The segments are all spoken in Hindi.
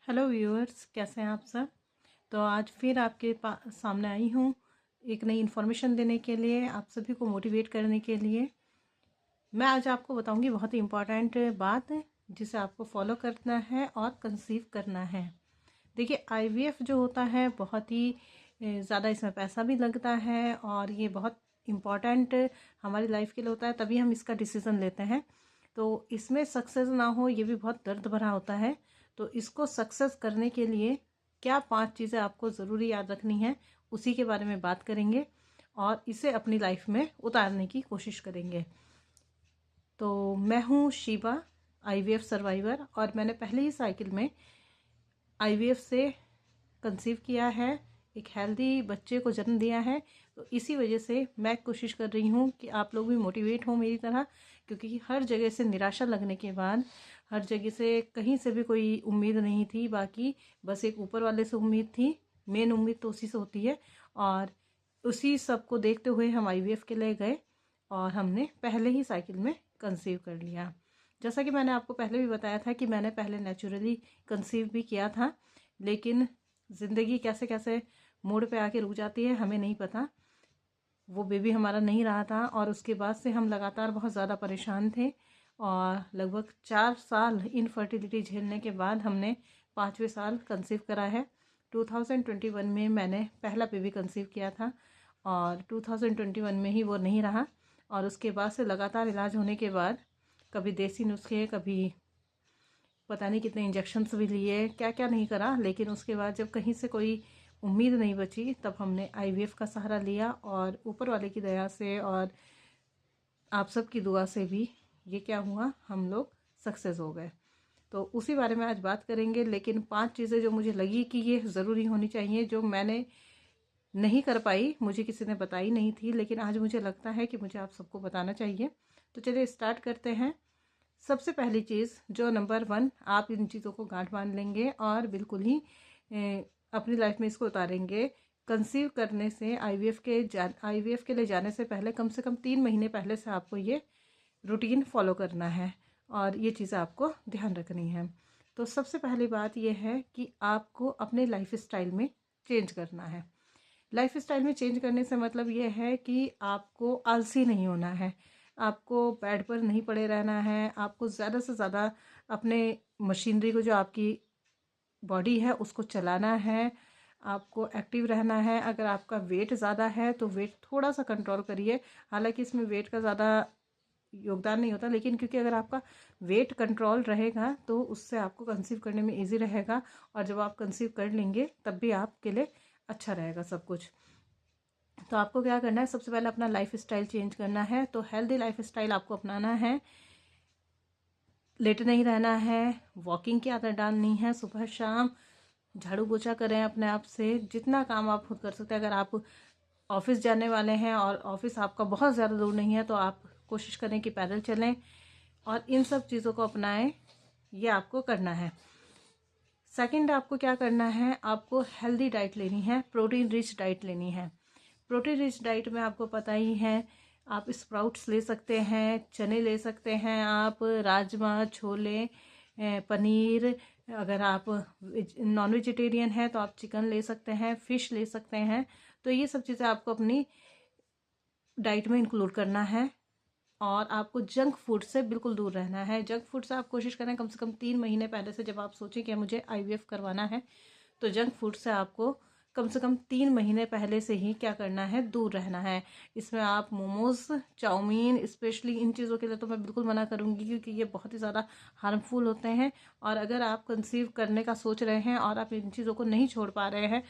हेलो व्यूअर्स, कैसे हैं आप सब। तो आज फिर आपके सामने आई हूँ एक नई इन्फॉर्मेशन देने के लिए, आप सभी को मोटिवेट करने के लिए। मैं आज आपको बताऊंगी बहुत ही इम्पॉर्टेंट बात जिसे आपको फॉलो करना है और कंसीव करना है। देखिए, आईवीएफ जो होता है बहुत ही ज़्यादा इसमें पैसा भी लगता है और ये बहुत इम्पॉर्टेंट हमारी लाइफ के लिए होता है, तभी हम इसका डिसीज़न लेते हैं। तो इसमें सक्सेस ना हो ये भी बहुत दर्द भरा होता है। तो इसको सक्सेस करने के लिए क्या 5 चीज़ें आपको ज़रूरी याद रखनी है, उसी के बारे में बात करेंगे और इसे अपनी लाइफ में उतारने की कोशिश करेंगे। तो मैं हूँ शीबा, आईवीएफ सर्वाइवर, और मैंने पहले ही साइकिल में आईवीएफ से कंसीव किया है, एक हेल्दी बच्चे को जन्म दिया है। तो इसी वजह से मैं कोशिश कर रही हूँ कि आप लोग भी मोटिवेट हो मेरी तरह, क्योंकि हर जगह से निराशा लगने के बाद, हर जगह से कहीं से भी कोई उम्मीद नहीं थी, बाकी बस एक ऊपर वाले से उम्मीद थी। मेन उम्मीद तो उसी से होती है, और उसी सब को देखते हुए हम आईवीएफ के लिए गए और हमने पहले ही साइकिल में कंसीव कर लिया। जैसा कि मैंने आपको पहले भी बताया था कि मैंने पहले नेचुरली कंसीव भी किया था, लेकिन ज़िंदगी कैसे कैसे मोड़ पे आके रुक जाती है हमें नहीं पता। वो बेबी हमारा नहीं रहा था और उसके बाद से हम लगातार बहुत ज़्यादा परेशान थे, और लगभग 4 साल इनफर्टिलिटी झेलने के बाद हमने 5वें साल कंसीव करा है। 2021 में मैंने पहला बेबी कंसीव किया था और 2021 में ही वो नहीं रहा, और उसके बाद से लगातार इलाज होने के बाद कभी देसी नुस्खे, कभी पता नहीं कितने इंजेक्शन्स भी लिए, क्या क्या नहीं करा, लेकिन उसके बाद जब कहीं से कोई उम्मीद नहीं बची तब हमने आईवीएफ का सहारा लिया, और ऊपर वाले की दया से और आप सब की दुआ से भी ये क्या हुआ, हम लोग सक्सेस हो गए। तो उसी बारे में आज बात करेंगे, लेकिन 5 चीज़ें जो मुझे लगी कि ये ज़रूरी होनी चाहिए, जो मैंने नहीं कर पाई, मुझे किसी ने बताई नहीं थी, लेकिन आज मुझे लगता है कि मुझे आप सबको बताना चाहिए। तो चलिए स्टार्ट करते हैं। सबसे पहली चीज़ जो नंबर 1, आप इन चीज़ों को गांठ बांध लेंगे और बिल्कुल ही अपनी लाइफ में इसको उतारेंगे। कंसीव करने से आईवीएफ के लिए जाने से पहले कम से कम 3 महीने पहले से आपको ये रूटीन फॉलो करना है और ये चीज़ें आपको ध्यान रखनी है। तो सबसे पहली बात यह है कि आपको अपने लाइफ स्टाइल में चेंज करना है। लाइफ स्टाइल में चेंज करने से मतलब ये है कि आपको आलसी नहीं होना है, आपको बेड पर नहीं पड़े रहना है, आपको ज़्यादा से ज़्यादा अपने मशीनरी को, जो आपकी बॉडी है, उसको चलाना है, आपको एक्टिव रहना है। अगर आपका वेट ज़्यादा है तो वेट थोड़ा सा कंट्रोल करिए। हालांकि इसमें वेट का ज़्यादा योगदान नहीं होता, लेकिन क्योंकि अगर आपका वेट कंट्रोल रहेगा तो उससे आपको कंसीव करने में इजी रहेगा, और जब आप कंसीव कर लेंगे तब भी आपके लिए अच्छा रहेगा सब कुछ। तो आपको क्या करना है, सबसे पहले अपना लाइफ स्टाइल चेंज करना है। तो हेल्दी लाइफ स्टाइल आपको अपनाना है, लेटे नहीं रहना है, वॉकिंग की आदत डालनी है, सुबह शाम झाड़ू पोछा करें अपने आप से, जितना काम आप खुद कर सकते हैं। अगर आप ऑफिस जाने वाले हैं और ऑफिस आपका बहुत ज़्यादा दूर नहीं है तो आप कोशिश करें कि पैदल चलें, और इन सब चीज़ों को अपनाएं, ये आपको करना है। सेकंड, आपको क्या करना है, आपको हेल्दी डाइट लेनी है, प्रोटीन रिच डाइट लेनी है। प्रोटीन रिच डाइट में आपको पता ही है, आप स्प्राउट्स ले सकते हैं, चने ले सकते हैं, आप राजमा, छोले, पनीर, अगर आप नॉन वेजिटेरियन है तो आप चिकन ले सकते हैं, फ़िश ले सकते हैं। तो ये सब चीज़ें आपको अपनी डाइट में इंक्लूड करना है, और आपको जंक फूड से बिल्कुल दूर रहना है। जंक फूड से आप कोशिश करें कम से कम 3 महीने पहले से, जब आप सोचें कि मुझे आईवीएफ करवाना है, तो जंक फूड से आपको कम से कम 3 महीने पहले से ही क्या करना है, दूर रहना है। इसमें आप मोमोज, चाउमीन, स्पेशली इन चीज़ों के लिए तो मैं बिल्कुल मना करूँगी, क्योंकि ये बहुत ही ज़्यादा हार्मफुल होते हैं। और अगर आप कंसीव करने का सोच रहे हैं और आप इन चीज़ों को नहीं छोड़ पा रहे हैं,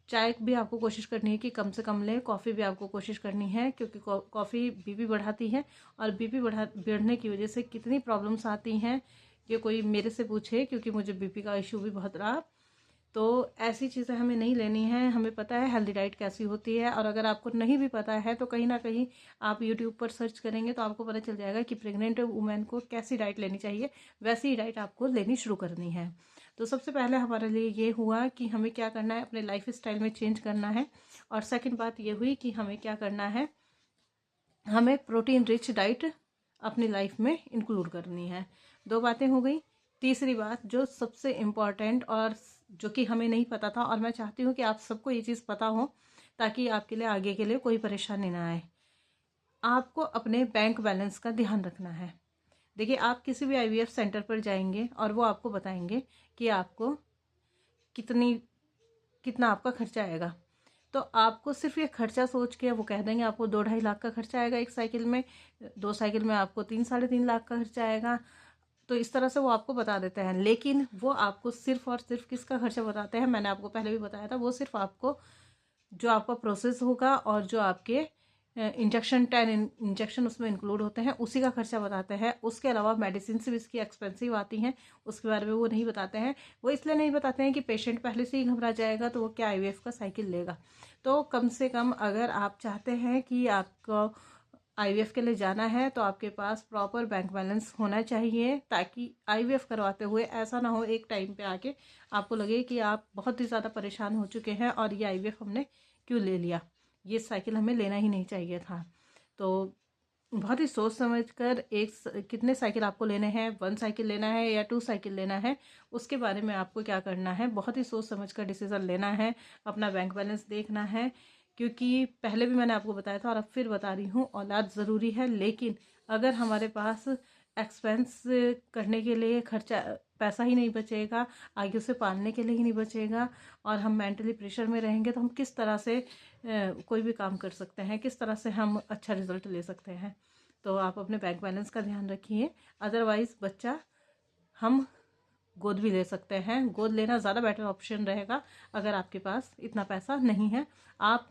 चाय भी आपको कोशिश करनी है कि कम से कम लें, कॉफ़ी भी आपको कोशिश करनी है, क्योंकि कॉफ़ी बीपी बढ़ाती है, और बीपी बढ़ने की वजह से कितनी प्रॉब्लम्स आती हैं ये कोई मेरे से पूछे, क्योंकि मुझे बीपी का इशू भी बहुत रहा। तो ऐसी चीज़ें हमें नहीं लेनी है, हमें पता है हेल्दी डाइट कैसी होती है। और अगर आपको नहीं भी पता है तो कहीं ना कहीं आप यूट्यूब पर सर्च करेंगे तो आपको पता चल जाएगा कि प्रेग्नेंट वुमेन को कैसी डाइट लेनी चाहिए, वैसी ही डाइट आपको लेनी शुरू करनी है। तो सबसे पहले हमारे लिए ये हुआ कि हमें क्या करना है, अपने लाइफ स्टाइल में चेंज करना है। और सेकंड बात ये हुई कि हमें क्या करना है, हमें प्रोटीन रिच डाइट अपनी लाइफ में इंक्लूड करनी है। 2 बातें हो गई। तीसरी बात जो सबसे इम्पॉर्टेंट और जो कि हमें नहीं पता था, और मैं चाहती हूँ कि आप सबको ये चीज़ पता हो ताकि आपके लिए आगे के लिए कोई परेशानी ना आए, आपको अपने बैंक बैलेंस का ध्यान रखना है। देखिए, आप किसी भी आईवीएफ सेंटर पर जाएंगे और वो आपको बताएंगे कि आपको कितनी कितना आपका खर्चा आएगा। तो आपको सिर्फ ये खर्चा सोच के वो कह देंगे आपको 2-2.5 लाख का खर्चा आएगा एक साइकिल में, 2 साइकिल में आपको 3-3.5 लाख का खर्चा आएगा। तो इस तरह से वो आपको बता देते हैं, लेकिन वो आपको सिर्फ और सिर्फ किसका खर्चा बताते हैं, मैंने आपको पहले भी बताया था, वो सिर्फ आपको जो आपका प्रोसेस होगा और जो आपके इंजेक्शन 10 इंजेक्शन उसमें इंक्लूड होते हैं उसी का खर्चा बताते हैं। उसके अलावा मेडिसिन भी इसकी एक्सपेंसिव आती हैं, उसके बारे में वो नहीं बताते हैं। वो इसलिए नहीं बताते हैं कि पेशेंट पहले से ही घबरा जाएगा तो वो क्या आईवीएफ का साइकिल लेगा। तो कम से कम अगर आप चाहते हैं कि आपको आईवीएफ के लिए जाना है तो आपके पास प्रॉपर बैंक बैलेंस होना चाहिए, ताकि आईवीएफ करवाते हुए ऐसा ना हो एक टाइम पे आके आपको लगे कि आप बहुत ही ज़्यादा परेशान हो चुके हैं और ये आईवीएफ हमने क्यों ले लिया, ये साइकिल हमें लेना ही नहीं चाहिए था। तो बहुत ही सोच समझ कर कितने साइकिल आपको लेने हैं, 1 साइकिल लेना है या 2 साइकिल लेना है, उसके बारे में आपको क्या करना है, बहुत ही सोच समझ कर डिसीज़न लेना है। अपना बैंक बैलेंस देखना है, क्योंकि पहले भी मैंने आपको बताया था और अब फिर बता रही हूँ, औलाद ज़रूरी है, लेकिन अगर हमारे पास एक्सपेंस करने के लिए खर्चा पैसा ही नहीं बचेगा, आगे उसे पालने के लिए ही नहीं बचेगा, और हम मेंटली प्रेशर में रहेंगे, तो हम किस तरह से कोई भी काम कर सकते हैं, किस तरह से हम अच्छा रिजल्ट ले सकते हैं। तो आप अपने बैंक बैलेंस का ध्यान रखिए। अदरवाइज़ बच्चा हम गोद भी ले सकते हैं, गोद लेना ज़्यादा बेटर ऑप्शन रहेगा अगर आपके पास इतना पैसा नहीं है। आप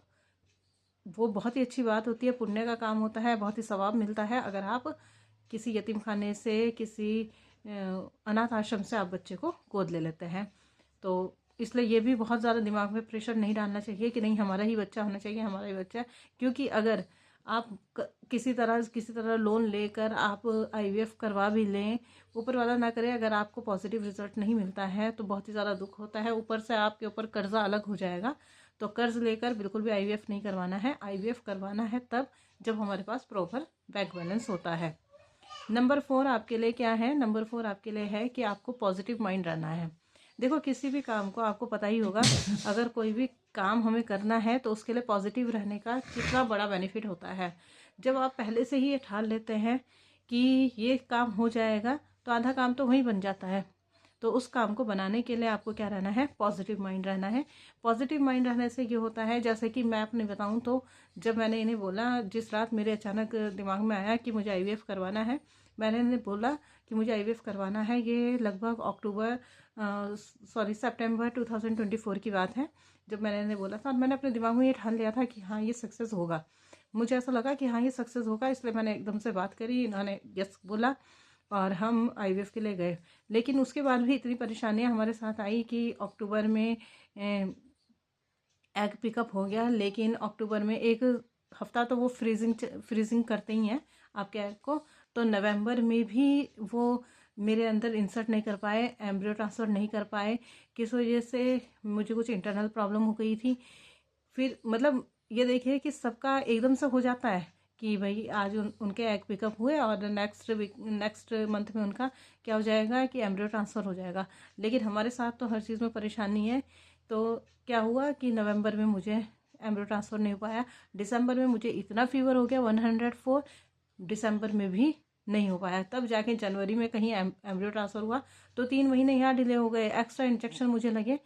वो बहुत ही अच्छी बात होती है, पुण्य का काम होता है, बहुत ही सवाब मिलता है अगर आप किसी यतीम खाने से, किसी अनाथ आश्रम से आप बच्चे को गोद ले लेते हैं। तो इसलिए ये भी बहुत ज़्यादा दिमाग में प्रेशर नहीं डालना चाहिए कि नहीं हमारा ही बच्चा होना चाहिए, हमारा ही बच्चा। क्योंकि अगर आप किसी तरह लोन लेकर आप आईवीएफ करवा भी लें, ऊपर वाला ना करे, अगर आपको पॉजिटिव रिजल्ट नहीं मिलता है तो बहुत ही ज़्यादा दुख होता है, ऊपर से आपके ऊपर कर्जा अलग हो जाएगा। तो कर्ज लेकर बिल्कुल भी आईवीएफ नहीं करवाना है। आईवीएफ करवाना है तब जब हमारे पास प्रॉपर बैंक बैलेंस होता है। नंबर 4 आपके लिए क्या है, नंबर 4 आपके लिए है कि आपको पॉजिटिव माइंड रहना है। देखो, किसी भी काम को आपको पता ही होगा, अगर कोई भी काम हमें करना है तो उसके लिए पॉजिटिव रहने का कितना बड़ा बेनिफिट होता है। जब आप पहले से ही ये ठान लेते हैं कि ये काम हो जाएगा तो आधा काम तो वहीं बन जाता है। तो उस काम को बनाने के लिए आपको क्या रहना है, पॉजिटिव माइंड रहना है। पॉजिटिव माइंड रहने से ये होता है, जैसे कि मैं अपने बताऊं तो जब मैंने इन्हें बोला, जिस रात मेरे अचानक दिमाग में आया कि मुझे आईवीएफ करवाना है, मैंने इन्हें बोला कि मुझे आईवीएफ करवाना है, ये लगभग सितंबर 2024 की बात है जब मैंने इन्हें बोला था। और मैंने अपने दिमाग में ये ठान लिया था कि हाँ ये सक्सेस होगा, मुझे ऐसा लगा कि हाँ ये सक्सेस होगा, इसलिए मैंने एकदम से बात करी, इन्होंने यस बोला और हम आईवीएफ के लिए गए। लेकिन उसके बाद भी इतनी परेशानियां हमारे साथ आई कि अक्टूबर में एग पिकअप हो गया, लेकिन अक्टूबर में एक हफ्ता तो वो फ्रीजिंग करते ही हैं आपके एग को। तो नवंबर में भी वो मेरे अंदर इंसर्ट नहीं कर पाए, एम्ब्रियो ट्रांसफ़र नहीं कर पाए। किस वजह से, मुझे कुछ इंटरनल प्रॉब्लम हो गई थी। फिर मतलब ये देखिए कि सबका एकदम से हो जाता है कि भाई आज उनके एग पिकअप हुए और नेक्स्ट मंथ में उनका क्या हो जाएगा कि एम्ब्रियो ट्रांसफ़र हो जाएगा। लेकिन हमारे साथ तो हर चीज़ में परेशानी है। तो क्या हुआ कि नवंबर में मुझे एम्ब्रियो ट्रांसफ़र नहीं हो पाया, दिसंबर में मुझे इतना फीवर हो गया 104, दिसंबर में भी नहीं हो पाया, तब जाके जनवरी में कहीं एम्ब्रियो ट्रांसफ़र हुआ। तो 3 महीने यहाँ डिले हो गए, एक्स्ट्रा इंजेक्शन मुझे लगे,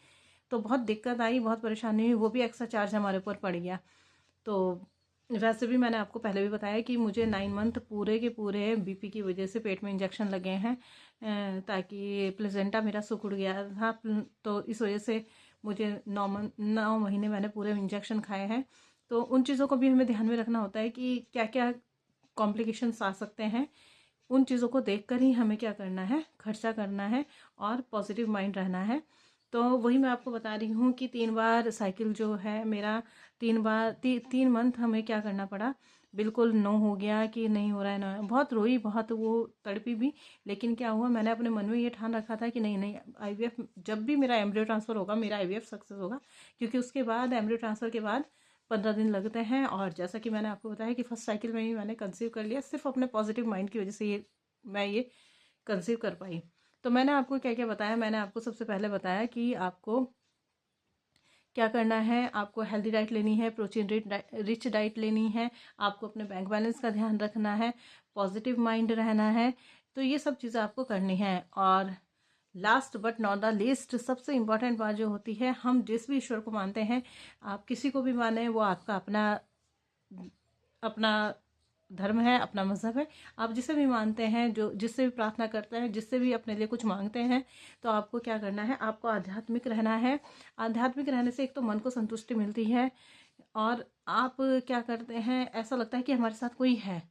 तो बहुत दिक्कत आई, बहुत परेशानी हुई, वो भी एक्स्ट्रा चार्ज हमारे ऊपर पड़ गया। तो वैसे भी मैंने आपको पहले भी बताया कि मुझे 9 मंथ पूरे के पूरे बीपी की वजह से पेट में इंजेक्शन लगे हैं, ताकि प्लेसेंटा मेरा सिकुड़ गया था, तो इस वजह से मुझे 9 महीने मैंने पूरे इंजेक्शन खाए हैं। तो उन चीज़ों को भी हमें ध्यान में रखना होता है कि क्या क्या कॉम्प्लिकेशंस आ सकते हैं। उन चीज़ों को देखकर ही हमें क्या करना है, खर्चा करना है और पॉजिटिव माइंड रहना है। तो वही मैं आपको बता रही हूँ कि 3 बार साइकिल जो है मेरा, 3 मंथ हमें क्या करना पड़ा, बिल्कुल नो हो गया कि नहीं हो रहा है, ना बहुत रोई, बहुत वो तड़पी भी। लेकिन क्या हुआ, मैंने अपने मन में ये ठान रखा था कि नहीं नहीं, आईवीएफ जब भी मेरा एम्ब्रियो ट्रांसफ़र होगा मेरा आईवीएफ सक्सेस होगा, क्योंकि उसके बाद एम्ब्रियो ट्रांसफ़र के बाद 15 दिन लगते हैं। और जैसा कि मैंने आपको बताया कि फर्स्ट साइकिल में ही मैंने कंसीव कर लिया, सिर्फ अपने पॉजिटिव माइंड की वजह से मैं ये कंसीव कर पाई। तो मैंने आपको क्या क्या बताया, मैंने आपको सबसे पहले बताया कि आपको क्या करना है। आपको हेल्दी डाइट लेनी है, प्रोटीन रिच डाइट लेनी है, आपको अपने बैंक बैलेंस का ध्यान रखना है, पॉजिटिव माइंड रहना है। तो ये सब चीज़ें आपको करनी है। और last but not the least, सबसे इम्पॉर्टेंट बात जो होती है, हम जिस भी ईश्वर को मानते हैं, आप किसी को भी माने, वो आपका अपना अपना धर्म है, अपना मज़हब है। आप जिसे भी मानते हैं, जो जिससे भी प्रार्थना करते हैं, जिससे भी अपने लिए कुछ मांगते हैं, तो आपको क्या करना है, आपको आध्यात्मिक रहना है। आध्यात्मिक रहने से एक तो मन को संतुष्टि मिलती है, और आप क्या करते हैं, ऐसा लगता है कि हमारे साथ कोई है,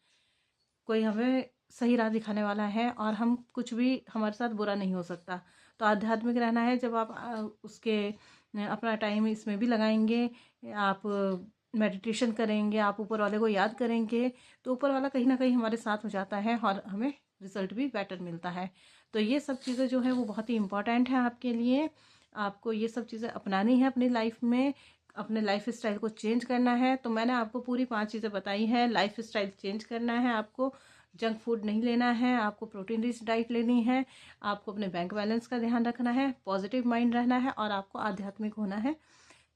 कोई हमें सही राह दिखाने वाला है, और हम कुछ भी हमारे साथ बुरा नहीं हो सकता। तो आध्यात्मिक रहना है। जब आप उसके अपना टाइम इसमें भी लगाएंगे, आप मेडिटेशन करेंगे, आप ऊपर वाले को याद करेंगे, तो ऊपर वाला कहीं ना कहीं हमारे साथ हो जाता है और हमें रिजल्ट भी बेटर मिलता है। तो ये सब चीज़ें जो है वो बहुत ही इम्पॉर्टेंट है आपके लिए। आपको ये सब चीज़ें अपनानी है अपनी लाइफ में, अपने लाइफ स्टाइल को चेंज करना है। तो मैंने आपको पूरी 5 चीज़ें बताई हैं। लाइफ स्टाइल चेंज करना है, आपको जंक फूड नहीं लेना है, आपको प्रोटीन रिच डाइट लेनी है, आपको अपने बैंक बैलेंस का ध्यान रखना है, पॉजिटिव माइंड रहना है, और आपको आध्यात्मिक होना है।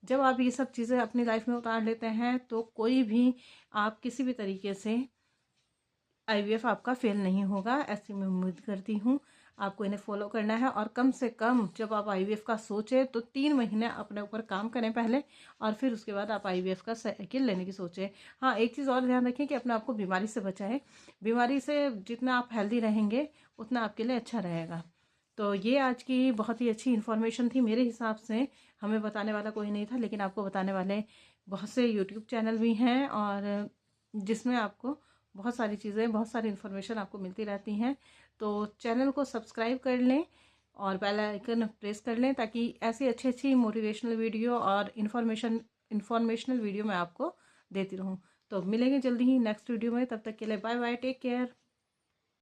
जब आप ये सब चीज़ें अपनी लाइफ में उतार लेते हैं, तो कोई भी, आप किसी भी तरीके से IVF आपका फेल नहीं होगा, ऐसी मैं उम्मीद करती हूँ। आपको इन्हें फॉलो करना है, और कम से कम जब आप IVF का सोचें तो 3 महीने अपने ऊपर काम करें पहले, और फिर उसके बाद आप IVF का साइकिल लेने की सोचें। हाँ, एक चीज़ और ध्यान रखें कि अपने आप को बीमारी से बचाएं। बीमारी से जितना आप हेल्दी रहेंगे, उतना आपके लिए अच्छा रहेगा। तो ये आज की बहुत ही अच्छी इन्फॉर्मेशन थी मेरे हिसाब से। हमें बताने वाला कोई नहीं था, लेकिन आपको बताने वाले बहुत से यूट्यूब चैनल भी हैं, और जिसमें आपको बहुत सारी चीज़ें, बहुत सारी इन्फॉर्मेशन आपको मिलती रहती हैं। तो चैनल को सब्सक्राइब कर लें और बेल आइकन प्रेस कर लें, ताकि ऐसी अच्छी अच्छी मोटिवेशनल वीडियो और इन्फॉर्मेशनल वीडियो मैं आपको देती रहूं। तो मिलेंगे जल्दी ही नेक्स्ट वीडियो में। तब तक के लिए बाय बाय, टेक केयर।